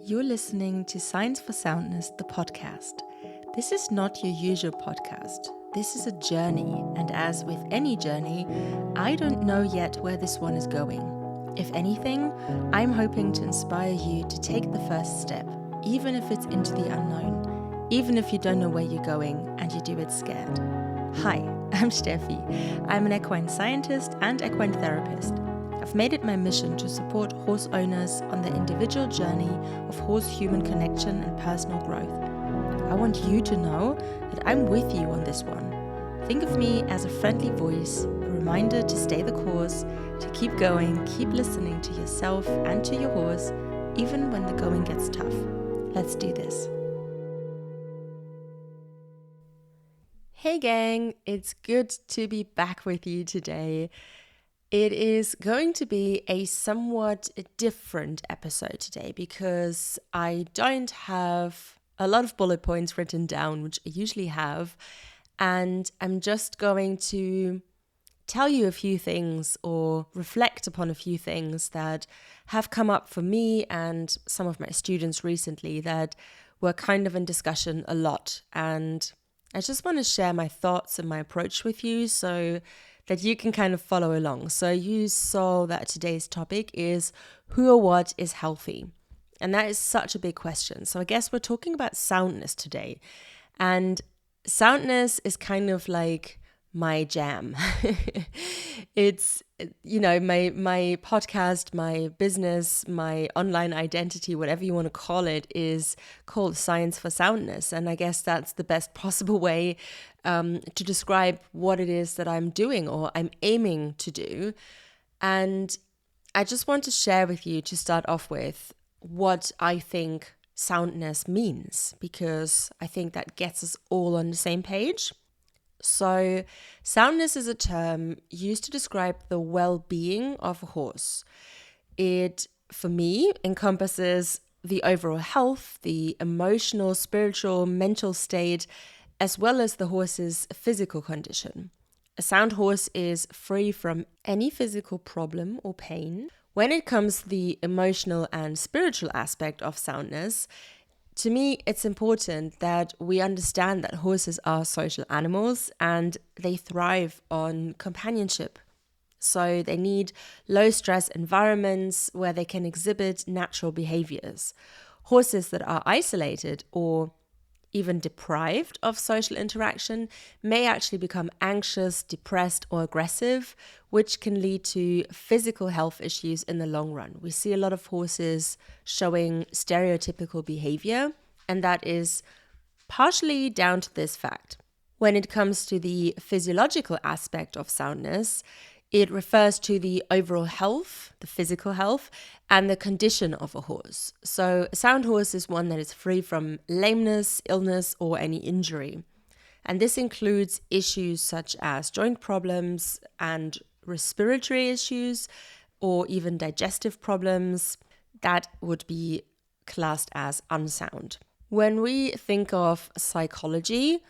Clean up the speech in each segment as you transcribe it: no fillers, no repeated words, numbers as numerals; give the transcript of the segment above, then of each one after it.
You're listening to Science for Soundness, the podcast. This is not your usual podcast. This is a journey, and as with any journey, I don't know yet where this one is going. If anything, I'm hoping to inspire you to take the first step, even if it's into the unknown, even if you don't know where you're going and you do it scared. Hi, I'm Steffi. I'm an equine scientist and equine therapist. I've made it my mission to support horse owners on their individual journey of horse-human connection and personal growth. I want you to know that I'm with you on this one. Think of me as a friendly voice, a reminder to stay the course, to keep going, keep listening to yourself and to your horse, even when the going gets tough. Let's do this. Hey gang, it's good to be back with you today. It is going to be a somewhat different episode today because I don't have a lot of bullet points written down, which I usually have, and I'm just going to tell you a few things or reflect upon a few things that have come up for me and some of my students recently that were kind of in discussion a lot. And I just want to share my thoughts and my approach with you so that you can kind of follow along. So you saw that today's topic is who or what is healthy? And that is such a big question. So I guess we're talking about soundness today. And soundness is kind of like my jam. It's, my podcast, my business, my online identity, whatever you want to call it, is called Science for Soundness. And I guess that's the best possible way to describe what it is that I'm doing or I'm aiming to do. And I just want to share with you to start off with what I think soundness means, because I think that gets us all on the same page. So soundness is a term used to describe the well-being of a horse. It, for me, encompasses the overall health, the emotional, spiritual, mental state, as well as the horse's physical condition. A sound horse is free from any physical problem or pain. When it comes to the emotional and spiritual aspect of soundness, to me, it's important that we understand that horses are social animals and they thrive on companionship. So they need low-stress environments where they can exhibit natural behaviors. Horses that are isolated or even deprived of social interaction may actually become anxious, depressed, or aggressive, which can lead to physical health issues in the long run. We see a lot of horses showing stereotypical behavior, and that is partially down to this fact. When it comes to the physiological aspect of soundness, it refers to the overall health, the physical health, and the condition of a horse. So a sound horse is one that is free from lameness, illness, or any injury. And this includes issues such as joint problems and respiratory issues, or even digestive problems that would be classed as unsound. When we think of psychology,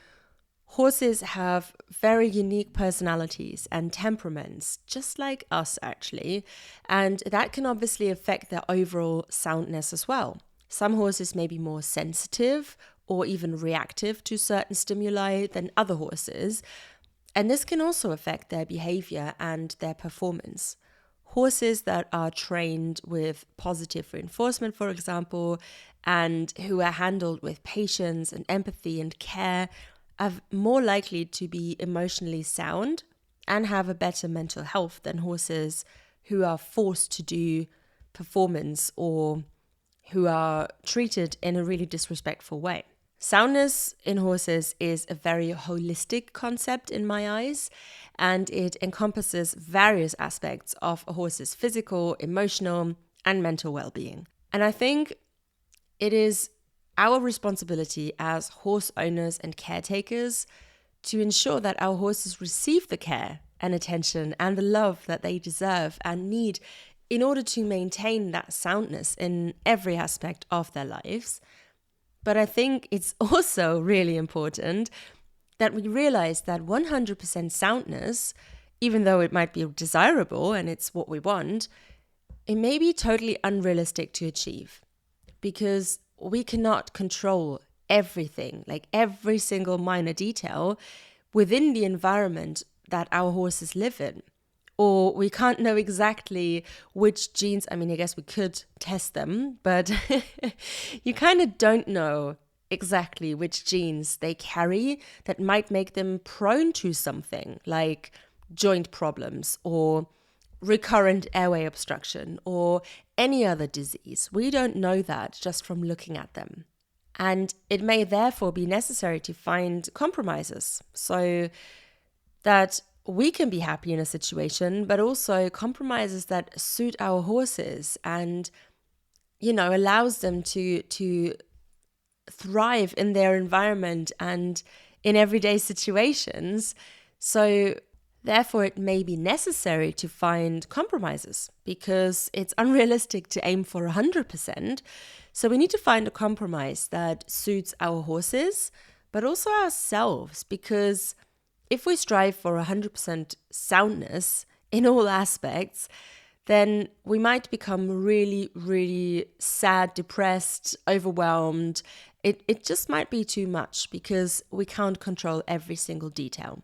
horses have very unique personalities and temperaments, just like us actually, and that can obviously affect their overall soundness as well. Some horses may be more sensitive or even reactive to certain stimuli than other horses, and this can also affect their behavior and their performance. Horses that are trained with positive reinforcement, for example, and who are handled with patience and empathy and care are more likely to be emotionally sound and have a better mental health than horses who are forced to do performance or who are treated in a really disrespectful way. Soundness in horses is a very holistic concept in my eyes, and it encompasses various aspects of a horse's physical, emotional, and mental well-being. And I think it is our responsibility as horse owners and caretakers to ensure that our horses receive the care and attention and the love that they deserve and need in order to maintain that soundness in every aspect of their lives. But I think it's also really important that we realize that 100% soundness, even though it might be desirable and it's what we want, it may be totally unrealistic to achieve. because we cannot control everything, like every single minor detail within the environment that our horses live in. Or we can't know exactly which genes, I mean, I guess we could test them, but you kind of don't know exactly which genes they carry that might make them prone to something like joint problems or recurrent airway obstruction or any other disease. We don't know that just from looking at them. And it may therefore be necessary to find compromises so that we can be happy in a situation, but also compromises that suit our horses and, allows them to thrive in their environment and in everyday situations. So therefore, it may be necessary to find compromises because it's unrealistic to aim for 100%. So we need to find a compromise that suits our horses, but also ourselves, because if we strive for 100% soundness in all aspects, then we might become really, really sad, depressed, overwhelmed. It just might be too much because we can't control every single detail.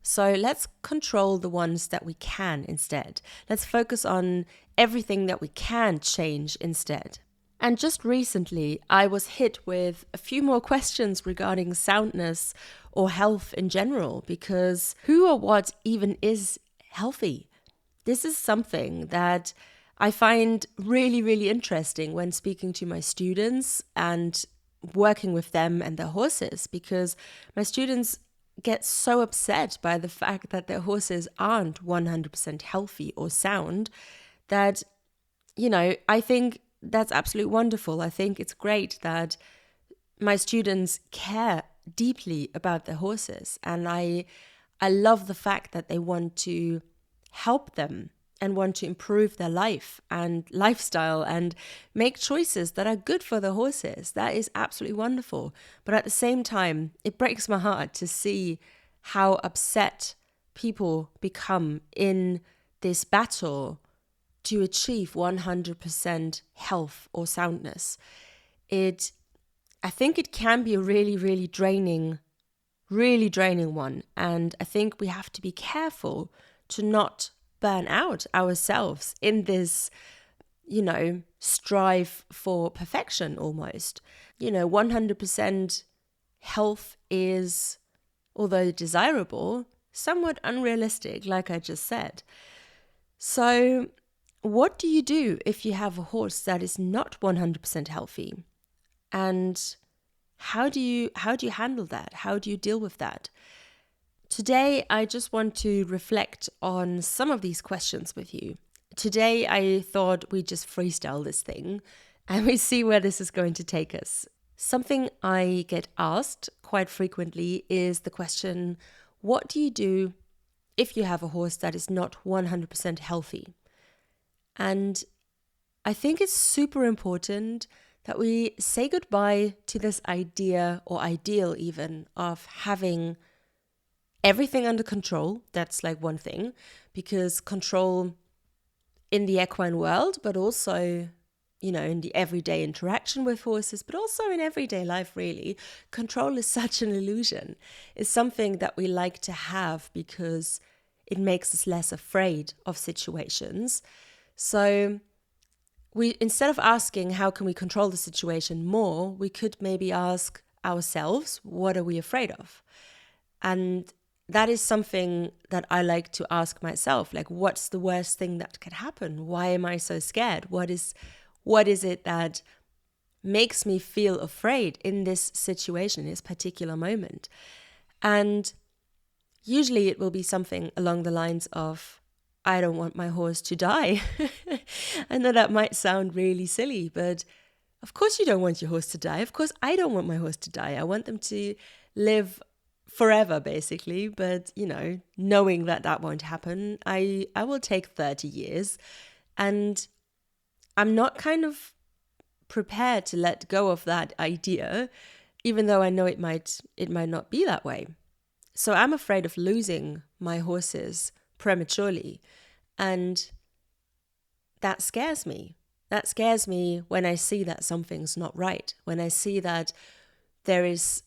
So let's control the ones that we can instead. Let's focus on everything that we can change instead. And just recently, I was hit with a few more questions regarding soundness or health in general, because who or what even is healthy? This is something that I find really, really interesting when speaking to my students and working with them and their horses, because my students get so upset by the fact that their horses aren't 100% healthy or sound that, I think that's absolutely wonderful. I think it's great that my students care deeply about their horses, and I love the fact that they want to help them and want to improve their life and lifestyle and make choices that are good for the horses. That is absolutely wonderful. But at the same time, it breaks my heart to see how upset people become in this battle to achieve 100% health or soundness. I think it can be a really, really draining one. And I think we have to be careful to not burn out ourselves in this, strive for perfection almost. 100% health is, although desirable, somewhat unrealistic, like I just said. So what do you do if you have a horse that is not 100% healthy? And how do you handle that? How do you deal with that? Today, I just want to reflect on some of these questions with you. Today, I thought we'd just freestyle this thing and we see where this is going to take us. Something I get asked quite frequently is the question, what do you do if you have a horse that is not 100% healthy? And I think it's super important that we say goodbye to this idea or ideal even of having everything under control. That's like one thing, because control in the equine world, but also, in the everyday interaction with horses, but also in everyday life, really, control is such an illusion. It's something that we like to have because it makes us less afraid of situations. So we, instead of asking how can we control the situation more, we could maybe ask ourselves, what are we afraid of? And that is something that I like to ask myself, like, what's the worst thing that could happen? Why am I so scared? What is it that makes me feel afraid in this situation, in this particular moment? And usually it will be something along the lines of, I don't want my horse to die. I know that might sound really silly, but of course you don't want your horse to die. Of course I don't want my horse to die. I want them to live forever, basically. But, knowing that won't happen, I will take 30 years. And I'm not kind of prepared to let go of that idea, even though I know it might not be that way. So I'm afraid of losing my horses prematurely. And that scares me. That scares me when I see that something's not right, when I see that there is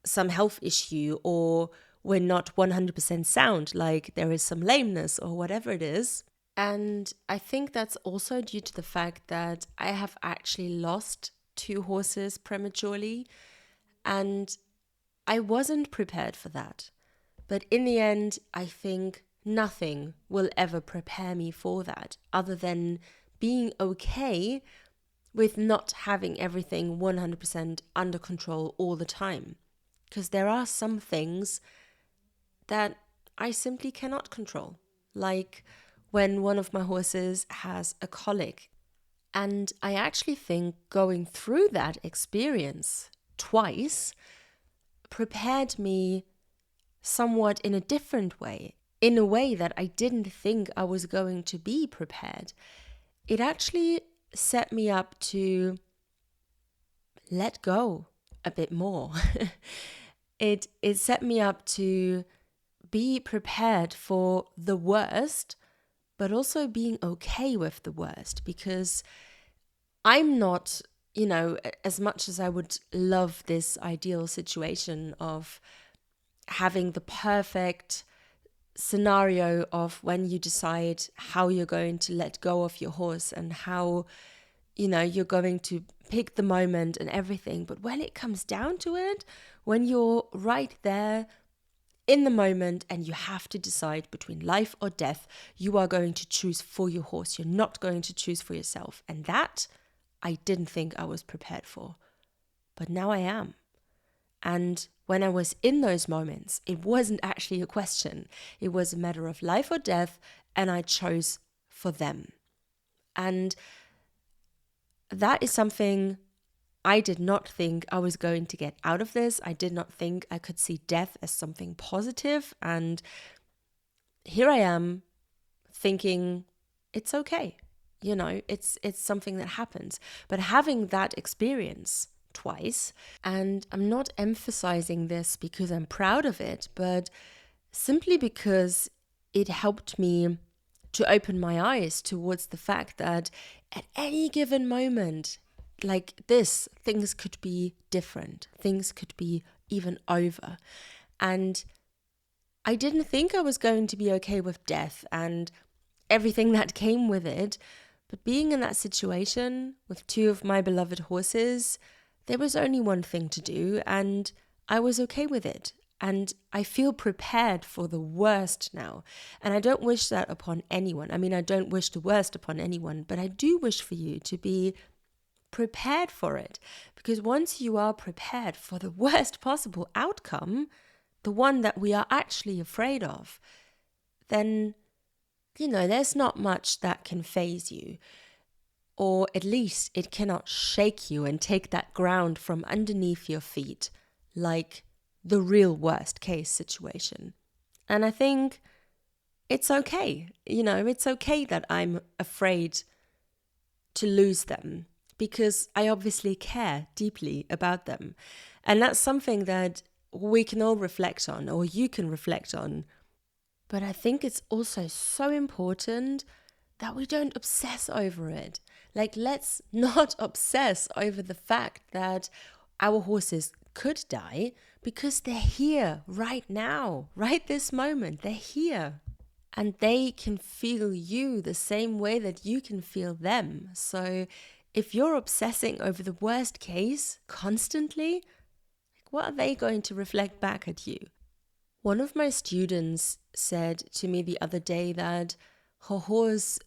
some health issue or we're not 100% sound, like there is some lameness or whatever it is. And I think that's also due to the fact that I have actually lost 2 horses prematurely, and I wasn't prepared for that. But in the end, I think nothing will ever prepare me for that other than being okay with not having everything 100% under control all the time. Because there are some things that I simply cannot control. Like when one of my horses has a colic. And I actually think going through that experience twice prepared me somewhat in a different way, in a way that I didn't think I was going to be prepared. It actually set me up to let go a bit more. It set me up to be prepared for the worst, but also being okay with the worst, because I'm not, as much as I would love this ideal situation of having the perfect scenario of when you decide how you're going to let go of your horse and how, you're going to pick the moment and everything. But when it comes down to it, when you're right there in the moment and you have to decide between life or death, you are going to choose for your horse. You're not going to choose for yourself. And that I didn't think I was prepared for. But now I am. And when I was in those moments, it wasn't actually a question. It was a matter of life or death, and I chose for them. And that is something I did not think I was going to get out of this. I did not think I could see death as something positive. And here I am thinking it's okay. It's something that happens. But having that experience twice, and I'm not emphasizing this because I'm proud of it, but simply because it helped me to open my eyes towards the fact that at any given moment, like this, things could be different. Things could be even over. And I didn't think I was going to be okay with death and everything that came with it. But being in that situation with 2 of my beloved horses, there was only one thing to do, and I was okay with it. And I feel prepared for the worst now. And I don't wish that upon anyone. I mean, I don't wish the worst upon anyone, but I do wish for you to be prepared for it. Because once you are prepared for the worst possible outcome, the one that we are actually afraid of, then, there's not much that can faze you. Or at least it cannot shake you and take that ground from underneath your feet like the real worst case situation. And I think it's okay. It's okay that I'm afraid to lose them because I obviously care deeply about them. And that's something that we can all reflect on, or you can reflect on. But I think it's also so important that we don't obsess over it. Like, let's not obsess over the fact that our horses could die, because they're here right now, right this moment. They're here. And they can feel you the same way that you can feel them. So if you're obsessing over the worst case constantly, what are they going to reflect back at you? One of my students said to me the other day that her horse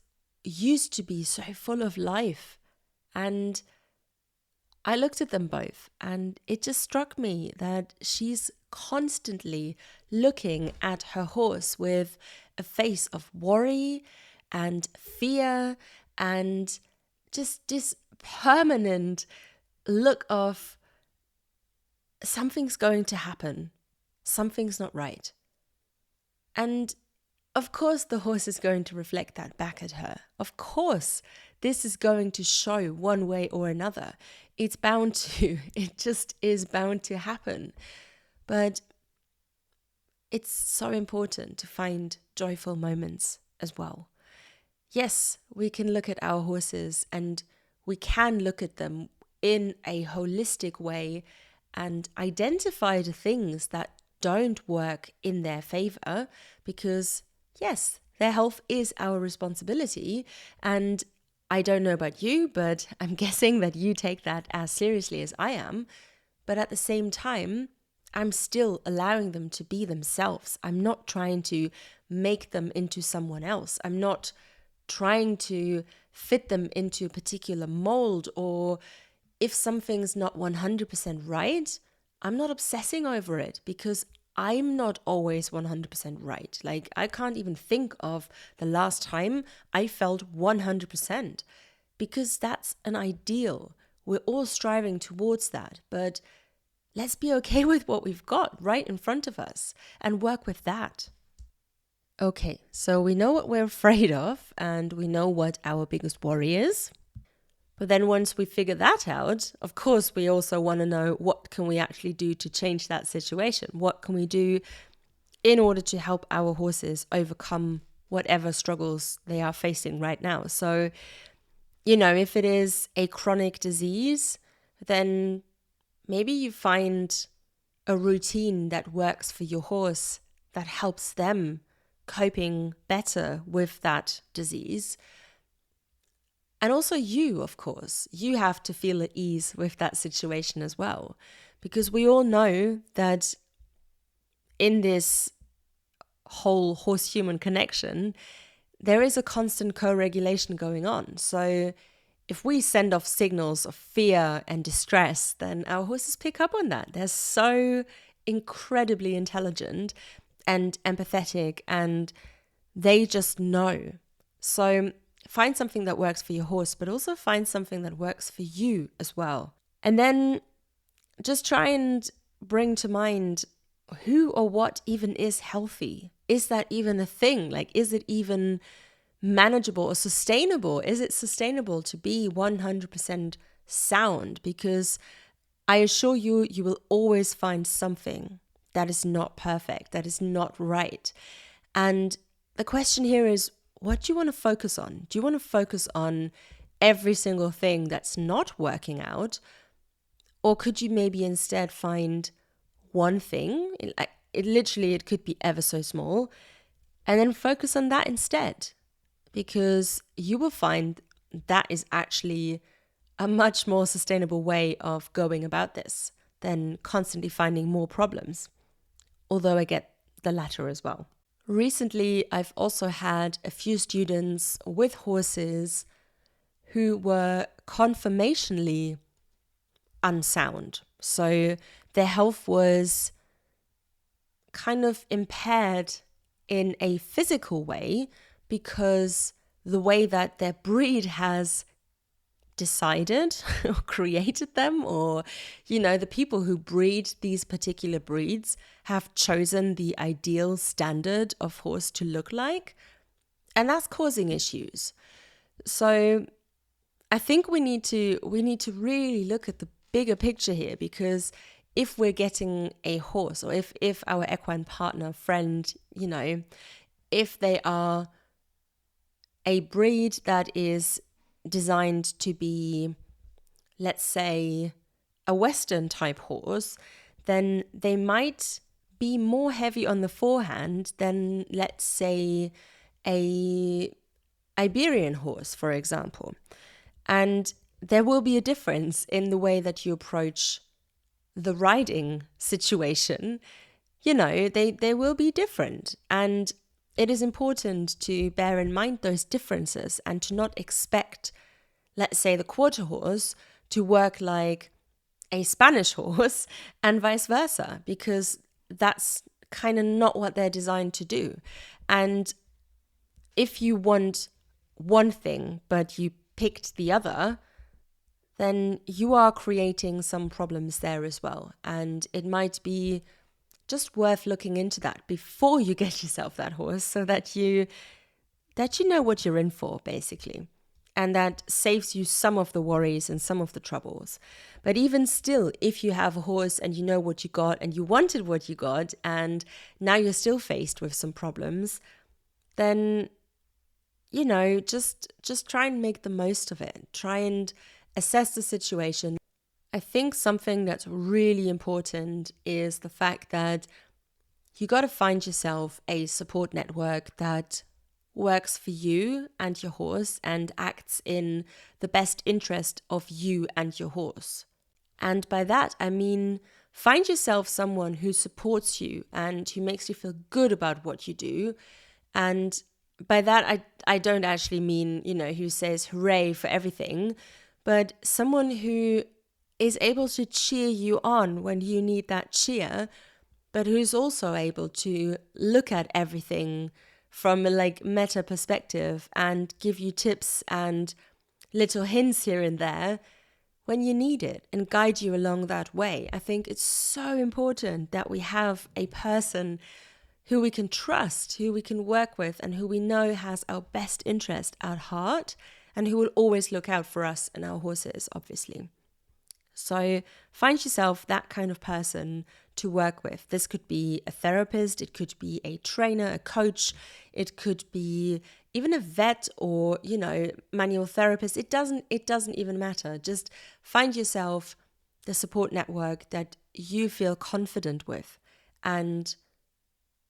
used to be so full of life. And I looked at them both, and it just struck me that she's constantly looking at her horse with a face of worry and fear and just this permanent look of something's going to happen, something's not right. And of course the horse is going to reflect that back at her. Of course, this is going to show one way or another. It's bound to. It just is bound to happen. But it's so important to find joyful moments as well. Yes, we can look at our horses and we can look at them in a holistic way and identify the things that don't work in their favor, because yes, their health is our responsibility. And I don't know about you, but I'm guessing that you take that as seriously as I am. But at the same time, I'm still allowing them to be themselves. I'm not trying to make them into someone else. I'm not trying to fit them into a particular mold, or if something's not 100% right, I'm not obsessing over it, because I'm not always 100% right. Like, I can't even think of the last time I felt 100%, because that's an ideal. We're all striving towards that, but let's be okay with what we've got right in front of us and work with that. Okay, so we know what we're afraid of and we know what our biggest worry is. But then once we figure that out, of course, we also want to know, what can we actually do to change that situation? What can we do in order to help our horses overcome whatever struggles they are facing right now? So, if it is a chronic disease, then maybe you find a routine that works for your horse that helps them coping better with that disease. And also you, of course, you have to feel at ease with that situation as well. Because we all know that in this whole horse-human connection, there is a constant co-regulation going on. So if we send off signals of fear and distress, then our horses pick up on that. They're so incredibly intelligent and empathetic, and they just know. So find something that works for your horse, but also find something that works for you as well. And then just try and bring to mind, who or what even is healthy? Is that even a thing? Like, is it even manageable or sustainable? Is it sustainable to be 100% sound? Because I assure you, you will always find something that is not perfect, that is not right. And the question here is, what do you want to focus on? Do you want to focus on every single thing that's not working out? Or could you maybe instead find one thing, it could be ever so small, and then focus on that instead? Because you will find that is actually a much more sustainable way of going about this than constantly finding more problems. Although I get the latter as well. Recently, I've also had a few students with horses who were conformationally unsound. So their health was kind of impaired in a physical way because the way that their breed has decided or created them, or the people who breed these particular breeds have chosen the ideal standard of horse to look like, and that's causing issues. So I think we need to really look at the bigger picture here, because if we're getting a horse, or if our equine partner, friend, if they are a breed that is designed to be, let's say, a Western type horse, then they might be more heavy on the forehand than, let's say, a Iberian horse, for example. And there will be a difference in the way that you approach the riding situation. They will be different. And it is important to bear in mind those differences and to not expect, let's say, the quarter horse to work like a Spanish horse and vice versa, because that's kind of not what they're designed to do. And if you want one thing, but you picked the other, then you are creating some problems there as well. And it might be just worth looking into that before you get yourself that horse, so that you know what you're in for, basically. And that saves you some of the worries and some of the troubles. But even still, if you have a horse and you know what you got and you wanted what you got, and now you're still faced with some problems, then just try and make the most of it. Try and assess the situation. I think something that's really important is the fact that you got to find yourself a support network that works for you and your horse and acts in the best interest of you and your horse. And by that, I mean, find yourself someone who supports you and who makes you feel good about what you do. And by that, I don't actually mean, who says hooray for everything, but someone who is able to cheer you on when you need that cheer, but who's also able to look at everything from a meta perspective and give you tips and little hints here and there when you need it and guide you along that way. I think it's so important that we have a person who we can trust, who we can work with, and who we know has our best interest at heart and who will always look out for us and our horses, obviously. So find yourself that kind of person to work with. This could be a therapist, it could be a trainer, a coach, it could be even a vet or, manual therapist. It doesn't even matter. Just find yourself the support network that you feel confident with, and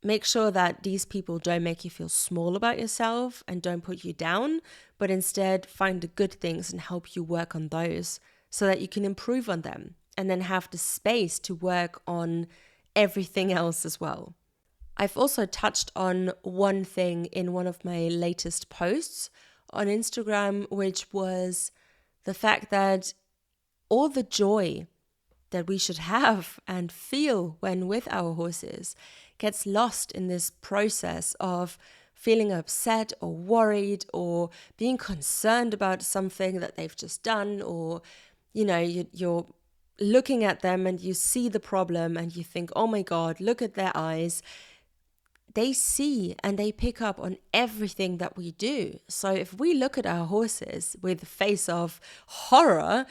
make sure that these people don't make you feel small about yourself and don't put you down, but instead find the good things and help you work on those so that you can improve on them and then have the space to work on everything else as well. I've also touched on one thing in one of my latest posts on Instagram, which was the fact that all the joy that we should have and feel when with our horses gets lost in this process of feeling upset or worried or being concerned about something that they've just done, or you're looking at them and you see the problem and you think, oh my God, look at their eyes. They see and they pick up on everything that we do. So if we look at our horses with a face of horror,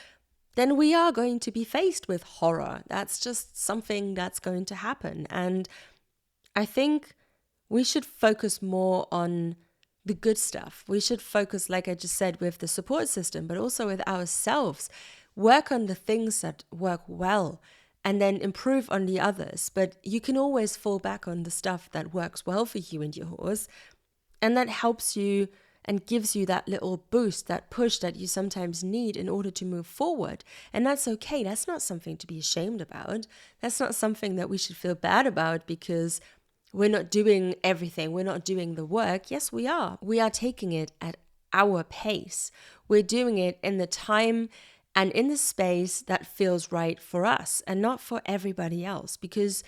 then we are going to be faced with horror. That's just something that's going to happen. And I think we should focus more on the good stuff. We should focus, like I just said, with the support system, but also with ourselves. Work on the things that work well and then improve on the others. But you can always fall back on the stuff that works well for you and your horse. And that helps you and gives you that little boost, that push that you sometimes need in order to move forward. And that's okay. That's not something to be ashamed about. That's not something that we should feel bad about because we're not doing everything. We're not doing the work. Yes, we are. We are taking it at our pace. We're doing it in the time and in the space that feels right for us and not for everybody else. Because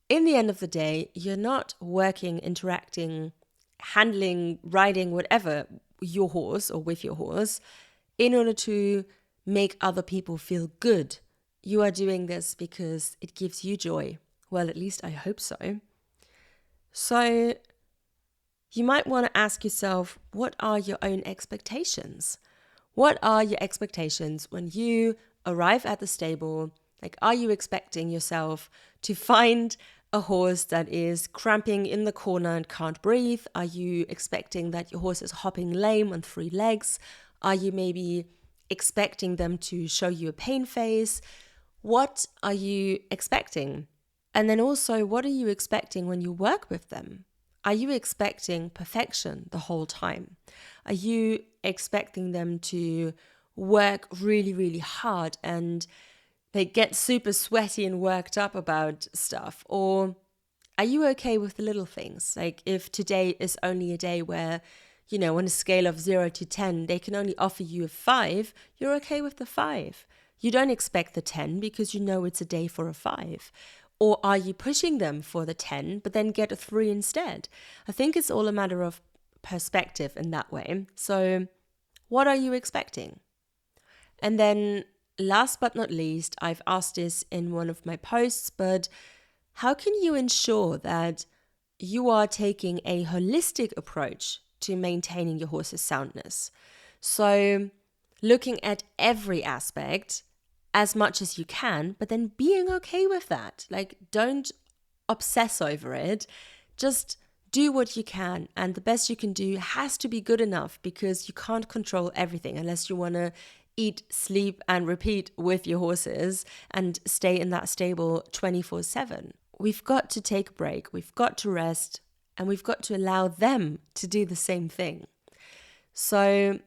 in the end of the day, you're not working, interacting, handling, riding, whatever, your horse or with your horse in order to make other people feel good. You are doing this because it gives you joy. Well, at least I hope so. So you might want to ask yourself, what are your own expectations? What are your expectations when you arrive at the stable? Like, are you expecting yourself to find a horse that is cramping in the corner and can't breathe? Are you expecting that your horse is hopping lame on 3 legs? Are you maybe expecting them to show you a pain face? What are you expecting? And then also, what are you expecting when you work with them? Are you expecting perfection the whole time? Are you expecting them to work really, really hard and they get super sweaty and worked up about stuff? Or are you okay with the little things? Like if today is only a day where, on a scale of 0 to 10, they can only offer you a 5, you're okay with the 5. You don't expect the 10 because you know it's a day for a 5. Or are you pushing them for the 10, but then get a 3 instead? I think it's all a matter of perspective in that way. So what are you expecting? And then last but not least, I've asked this in one of my posts, but how can you ensure that you are taking a holistic approach to maintaining your horse's soundness? So looking at every aspect as much as you can, but then being okay with that. Like, don't obsess over it. Just do what you can, and the best you can do has to be good enough because you can't control everything unless you want to eat, sleep, and repeat with your horses and stay in that stable 24/7. We've got to take a break, we've got to rest, and we've got to allow them to do the same thing. So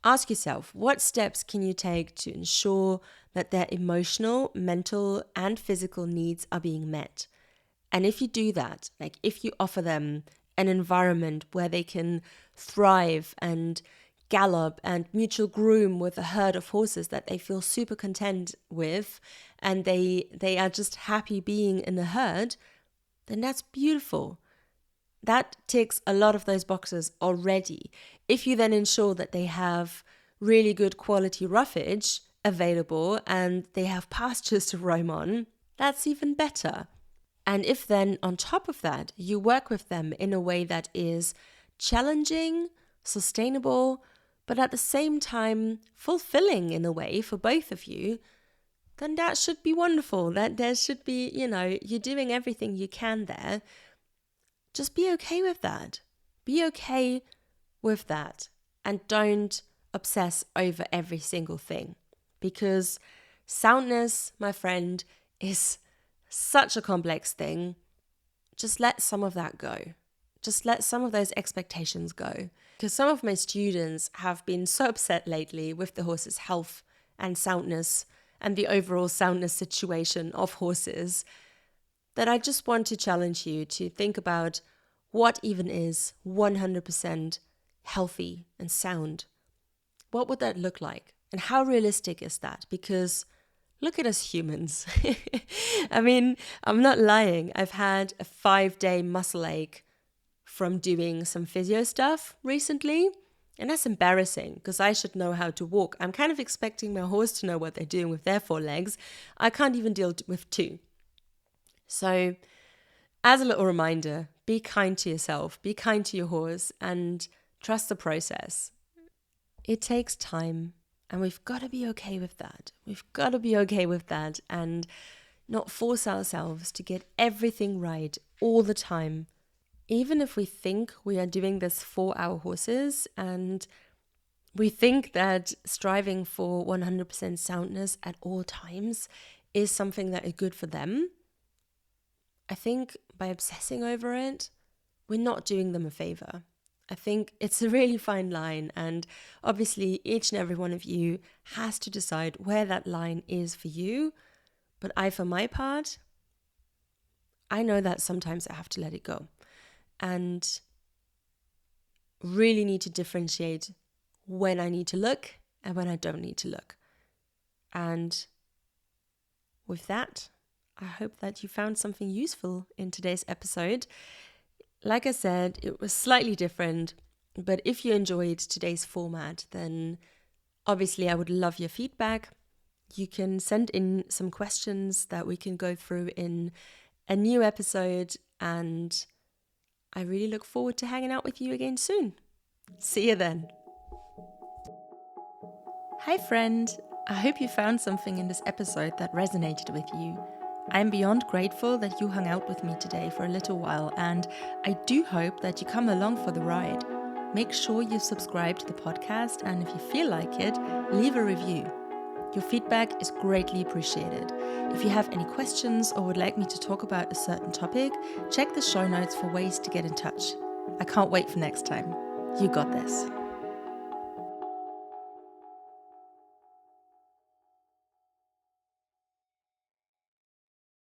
ask yourself, what steps can you take to ensure that their emotional, mental, and physical needs are being met? And if you do that, like if you offer them an environment where they can thrive and gallop and mutual groom with a herd of horses that they feel super content with, and they are just happy being in a herd, then that's beautiful. That ticks a lot of those boxes already. If you then ensure that they have really good quality roughage available and they have pastures to roam on, that's even better. And if then on top of that, you work with them in a way that is challenging, sustainable, but at the same time fulfilling in a way for both of you, then that should be wonderful. That there should be, you're doing everything you can there. Just be okay with that. Be okay with that. And don't obsess over every single thing. Because soundness, my friend, is such a complex thing. Just let some of that go. Just let some of those expectations go. Because some of my students have been so upset lately with the horses' health and soundness and the overall soundness situation of horses that I just want to challenge you to think about what even is 100% healthy and sound. What would that look like? And how realistic is that? Because look at us humans. I mean, I'm not lying. I've had a 5-day muscle ache from doing some physio stuff recently. And that's embarrassing because I should know how to walk. I'm kind of expecting my horse to know what they're doing with their 4 legs. I can't even deal with 2. So as a little reminder, be kind to yourself, be kind to your horse, and trust the process. It takes time, and we've got to be okay with that. We've got to be okay with that and not force ourselves to get everything right all the time. Even if we think we are doing this for our horses and we think that striving for 100% soundness at all times is something that is good for them, I think by obsessing over it, we're not doing them a favor. I think it's a really fine line, and obviously each and every one of you has to decide where that line is for you. But I, for my part, I know that sometimes I have to let it go and really need to differentiate when I need to look and when I don't need to look. And with that, I hope that you found something useful in today's episode. Like I said, it was slightly different, but if you enjoyed today's format, then obviously I would love your feedback. You can send in some questions that we can go through in a new episode, and I really look forward to hanging out with you again soon. See you then. Hi friend, I hope you found something in this episode that resonated with you. I'm beyond grateful that you hung out with me today for a little while, and I do hope that you come along for the ride. Make sure you subscribe to the podcast, and if you feel like it, leave a review. Your feedback is greatly appreciated. If you have any questions or would like me to talk about a certain topic, check the show notes for ways to get in touch. I can't wait for next time. You got this.